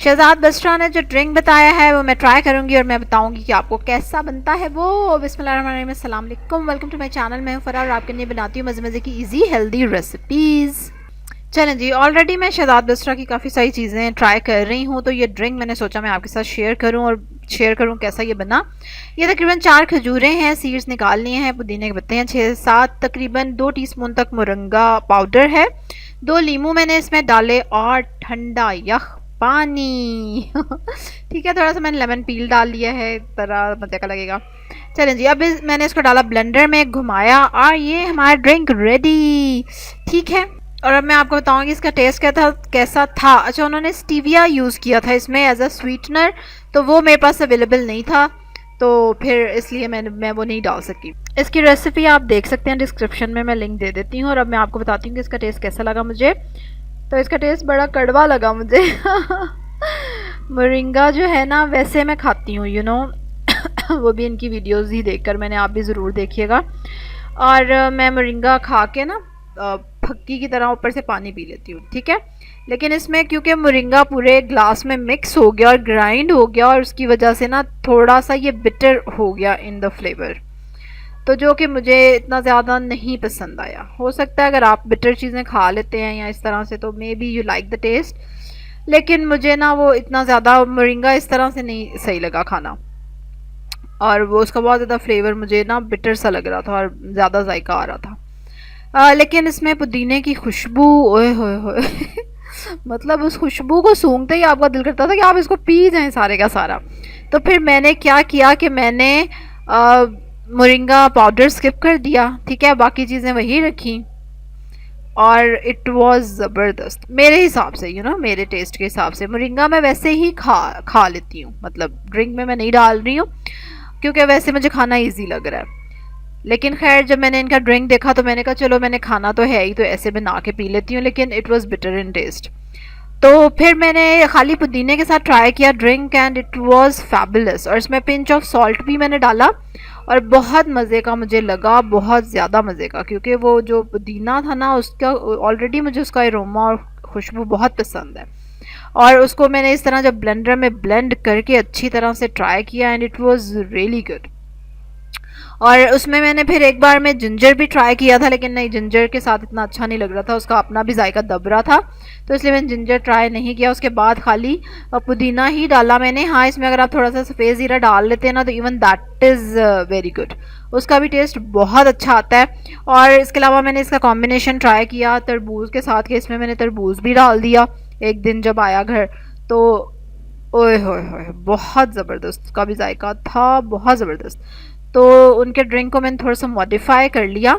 शहजाद बसरा ने जो ड्रिंक बताया है वो मैं ट्राई करूंगी और मैं बताऊंगी कि आपको कैसा बनता है वो। बिस्मिल्लाहिर्रहमानिर्रहीम, अस्सलाम वालेकुम, वेलकम टू माय चैनल। मैं हूं फराह और आपके लिए बनाती हूँ मज़े मज़े की इजी हेल्दी रेसिपीज़। चलें जी, ऑलरेडी मैं शहजाद बसरा की काफ़ी सारी चीज़ें ट्राई कर रही हूँ, तो ये ड्रिंक मैंने सोचा मैं आपके साथ शेयर करूँ और शेयर करूँ कैसा ये बना। ये तकरीबन 4 खजूरें हैं, सीड्स निकाल लिए हैं, पुदीने के पत्ते हैं 6-7, तकरीबन 2 टीस्पून तक मोरंगा पाउडर है, 2 लीमू मैंने इसमें डाले और ठंडा यख पानी ठीक है, थोड़ा सा मैंने लेमन पील डाल लिया है, तरह मज़े का लगेगा। चलें जी, अब मैंने इसको डाला ब्लेंडर में, घुमाया और ये हमारा ड्रिंक रेडी। ठीक है, और अब मैं आपको बताऊंगी इसका टेस्ट कैसा था। अच्छा, उन्होंने स्टीविया यूज़ किया था इसमें एज अ स्वीटनर, तो वो मेरे पास अवेलेबल नहीं था, तो फिर इसलिए मैं वो नहीं डाल सकी। इसकी रेसिपी आप देख सकते हैं, डिस्क्रिप्शन में मैं लिंक दे देती हूँ। और अब मैं आपको बताती हूँ कि इसका टेस्ट कैसा लगा मुझे। तो इसका टेस्ट बड़ा कड़वा लगा मुझे मोरिंगा जो है ना, वैसे मैं खाती हूँ वो भी इनकी वीडियोस ही देखकर मैंने, आप भी ज़रूर देखिएगा। और मैं मोरिंगा खा के ना फक्की की तरह ऊपर से पानी पी लेती हूँ, ठीक है। लेकिन इसमें क्योंकि मोरिंगा पूरे ग्लास में मिक्स हो गया और ग्राइंड हो गया, और उसकी वजह से ना थोड़ा सा ये बिटर हो गया इन द फ्लेवर, तो जो कि मुझे इतना ज़्यादा नहीं पसंद आया। हो सकता है अगर आप बिटर चीज़ें खा लेते हैं या इस तरह से, तो maybe you like the taste, लेकिन मुझे ना वो इतना ज़्यादा मोरिंगा इस तरह से नहीं सही लगा खाना, और वो उसका बहुत ज़्यादा फ्लेवर मुझे ना बिटर सा लग रहा था और ज़्यादा जायका आ रहा था। लेकिन इसमें पुदीने की खुशबू, ओए होए होए मतलब उस खुशबू को सूंघते ही आपका दिल करता था कि आप इसको पी जाएं सारे का सारा। तो फिर मैंने क्या किया कि मैंने मोरिंगा पाउडर स्किप कर दिया, ठीक है, बाकी चीज़ें वही रखी, और इट वाज ज़बरदस्त मेरे हिसाब से, मेरे टेस्ट के हिसाब से। मोरिंगा मैं वैसे ही खा लेती हूँ, मतलब ड्रिंक में मैं नहीं डाल रही हूँ क्योंकि वैसे मुझे खाना इजी लग रहा है। लेकिन खैर, जब मैंने इनका ड्रिंक देखा तो मैंने कहा चलो, मैंने खाना तो है ही, तो ऐसे बना के पी लेती हूँ, लेकिन it was bitter in taste. तो फिर मैंने खाली पुदीने के साथ ट्राई किया drink and it was fabulous, और इसमें पिंच ऑफ सॉल्ट भी मैंने डाला और बहुत मज़े का मुझे लगा, बहुत ज़्यादा मज़े का, क्योंकि वो जो पुदीना था ना, उसका ऑलरेडी मुझे उसका अरोमा और खुशबू बहुत पसंद है। और उसको मैंने इस तरह जब ब्लेंडर में ब्लेंड करके अच्छी तरह से ट्राई किया and it was really good. और उसमें मैंने फिर एक बार में जिंजर भी ट्राई किया था, लेकिन नहीं, जिंजर के साथ इतना अच्छा नहीं लग रहा था, उसका अपना भी जायका दब रहा था, तो इसलिए मैंने जिंजर ट्राई नहीं किया। उसके बाद खाली पुदीना ही डाला मैंने। हाँ, इसमें अगर आप थोड़ा सा सफ़ेद ज़ीरा डाल लेते हैं ना, तो even that is very good, उसका भी टेस्ट बहुत अच्छा आता है। और इसके अलावा मैंने इसका कॉम्बिनेशन ट्राई किया तरबूज के साथ, के इसमें मैंने तरबूज भी डाल दिया एक दिन जब आया घर, तो ओए होए होए बहुत ज़बरदस्त, उसका भी जायका था बहुत ज़बरदस्त। तो उनके ड्रिंक को मैंने थोड़ा सा मॉडिफाई कर लिया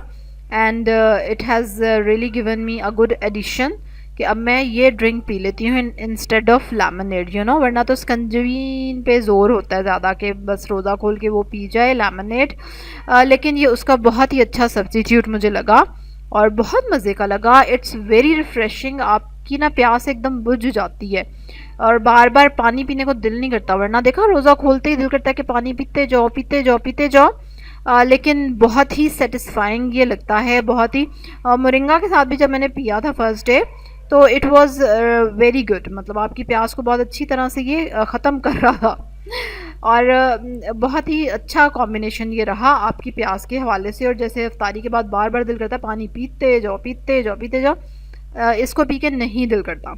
and it has really given me a good addition, कि अब मैं ये ड्रिंक पी लेती हूँ इंस्टेड ऑफ लेमनेड, वरना तो स्कंजवीन पे ज़ोर होता है ज़्यादा कि बस रोज़ा खोल के वो पी जाए लेमनेड। लेकिन ये उसका बहुत ही अच्छा सब्स्टिट्यूट मुझे लगा और बहुत मज़े का लगा। इट्स वेरी रिफ़्रेशिंग, आपकी ना प्यास एकदम बुझ जाती है और बार बार पानी पीने को दिल नहीं करता, वरना देखा रोज़ा खोलते ही दिल करता है कि पानी पीते जाओ पीते जाओ पीते जाओ। लेकिन बहुत ही सेटिस्फाइंग ये लगता है, बहुत ही। मोरिंगा के साथ भी जब मैंने पिया था फर्स्ट डे, तो इट वाज वेरी गुड, मतलब आपकी प्यास को बहुत अच्छी तरह से ये ख़त्म कर रहा था, और बहुत ही अच्छा कॉम्बिनेशन ये रहा आपकी प्यास के हवाले से। और जैसे इफ्तारी के बाद बार बार दिल करता है पानी पीते जाओ पीते जाओ पीते जाओ, इसको पी के नहीं दिल करता।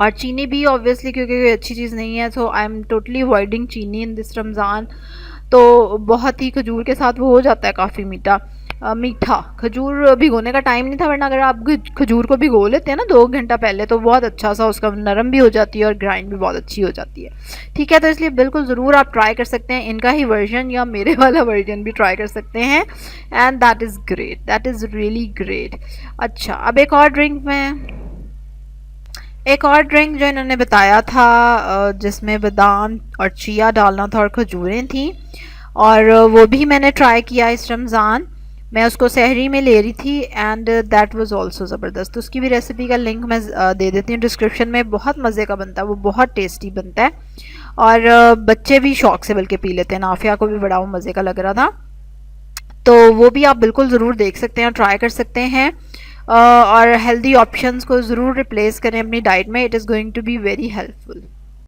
और चीनी भी ऑब्वियसली, क्योंकि कोई अच्छी चीज़ नहीं है, सो आई एम टोटली अवॉइडिंग चीनी इन दिस रमज़ान। तो बहुत ही खजूर के साथ वो हो जाता है काफ़ी मीठा। खजूर भिगोने का टाइम नहीं था, वरना अगर आप खजूर को भिगो लेते हैं ना 2 घंटा पहले, तो बहुत अच्छा सा उसका नरम भी हो जाती है और ग्राइंड भी बहुत अच्छी हो जाती है, ठीक है। तो इसलिए बिल्कुल ज़रूर आप ट्राई कर सकते हैं इनका ही वर्जन, या मेरे वाला वर्जन भी ट्राई कर सकते हैं, and that is great, that is really great. अच्छा, अब एक और ड्रिंक जो इन्होंने बताया था, जिसमें बादाम और चिया डालना था और खजूरें थी, और वो भी मैंने ट्राई किया इस रमज़ान। मैं उसको सहरी में ले रही थी एंड दैट वाज आल्सो ज़बरदस्त। उसकी भी रेसिपी का लिंक मैं दे देती हूँ डिस्क्रिप्शन में, बहुत मज़े का बनता है वो, बहुत टेस्टी बनता है, और बच्चे भी शौक से बल्कि पी लेते हैं। नाफिया को भी बड़ा वो मज़े का लग रहा था, तो वो भी आप बिल्कुल ज़रूर देख सकते हैं, ट्राई कर सकते हैं। और हेल्दी ऑप्शंस को ज़रूर रिप्लेस करें अपनी डाइट में, it is going to be very helpful.